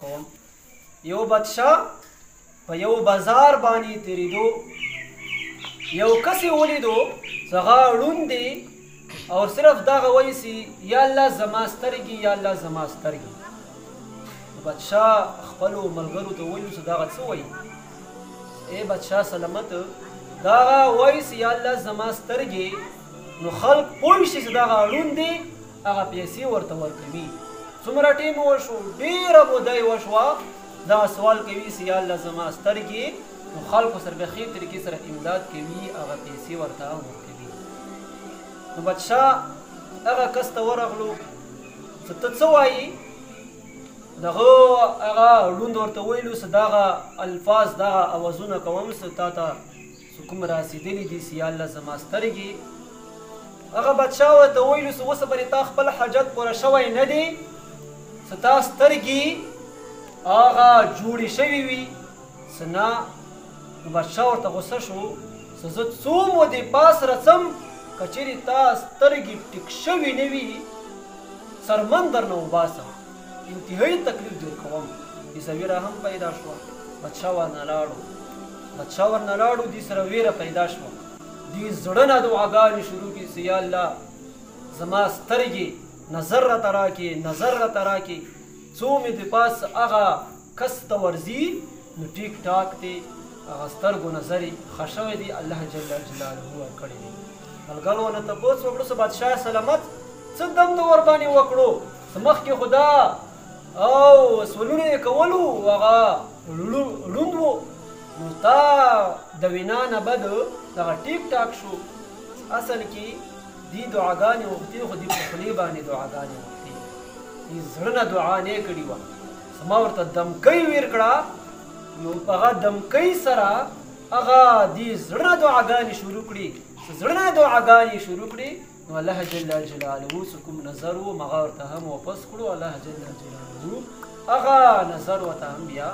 کوم. یو بادشاه په یو بازار باندې تېرېدو، یو کس یې ولیدو چې هغه ړوند دی او صرف دغه وایي چې یا الله زما سترګې یا الله زما سترګې. بادشاه خپلو ملګرو ته وویل چې دغه څه وایي؟ ای بادشاه سلامت، دغه وایي چې یا الله زما سترګې، نو خلک پوه شي چې دغه ړوند دی هغه پیسې ورته ورکوي. څومره ټیم وشو، ډېره موده یې وشوه دغه سوال کوي چې یا الله زما سترګې، نو خلکو سره به ښې طریقې سره امداد کوي، هغه پیسې ورته ورکوي. نو بادشاه هغه کس ته ورغلو چې ته څه وایي؟ دغه هغه ړوند ورته ویلو چې دغه الفاظ دغه اوازونه کوم چې تا ته کوم رسېدلي دي چې یا الله زما سترګې. هغه بادشاه ورته ویلو چې اوس به تا خپل حاجت پوره شوی نه دی چې تا سترګې هغه جوړې شوي وي چې نه. نو بادشاه ورته غوسه شو چې زه څو مودې پاس رڅم، که چېرې تا سترګې ټیک شوي نه وي سرمن درنه وباسم، انتهایي تکلیف در کوم. دې سره ویره هم پیدا شوه. بادشاه ورنه لاړو، دې سره ویره پیدا شوه. دې زړه نه دعاګانې شروع کړي چې یا الله زما سترګې نظر راته راکړې، نظر راته راکړې. څو مې د پاس هغه کس ته ورځي نو ټیک ټاک دی، هغه سترګو نظر یې ښه شوی دی، الله جل جلاله ورکړی دی. ملګرو نه تپوس وکړو چې بادشاه سلامت څه دم د ورباندې وکړو، چې مخکې خو دا او سولونه یې کولو هغه ړوند و، نو تا د وینا نه بد دغه ټیک ټاک شو. اصل کې دې دعاګانې وختي خو دې په خولې باندې دعاګانې وختي، دې زړه نه دعا نه کړې وه. ما ورته دمکۍ ویر کړه، نو په هغه دمکۍ سره هغه دې زړه نه دعاګانې شروع کړي. چې زړه نه دعاګانې شروع کړي نو الله جل جلاله چې کوم نظر و هغه ورته هم واپس کړو. الله جل جلاله هغه نظر ورته هم بیا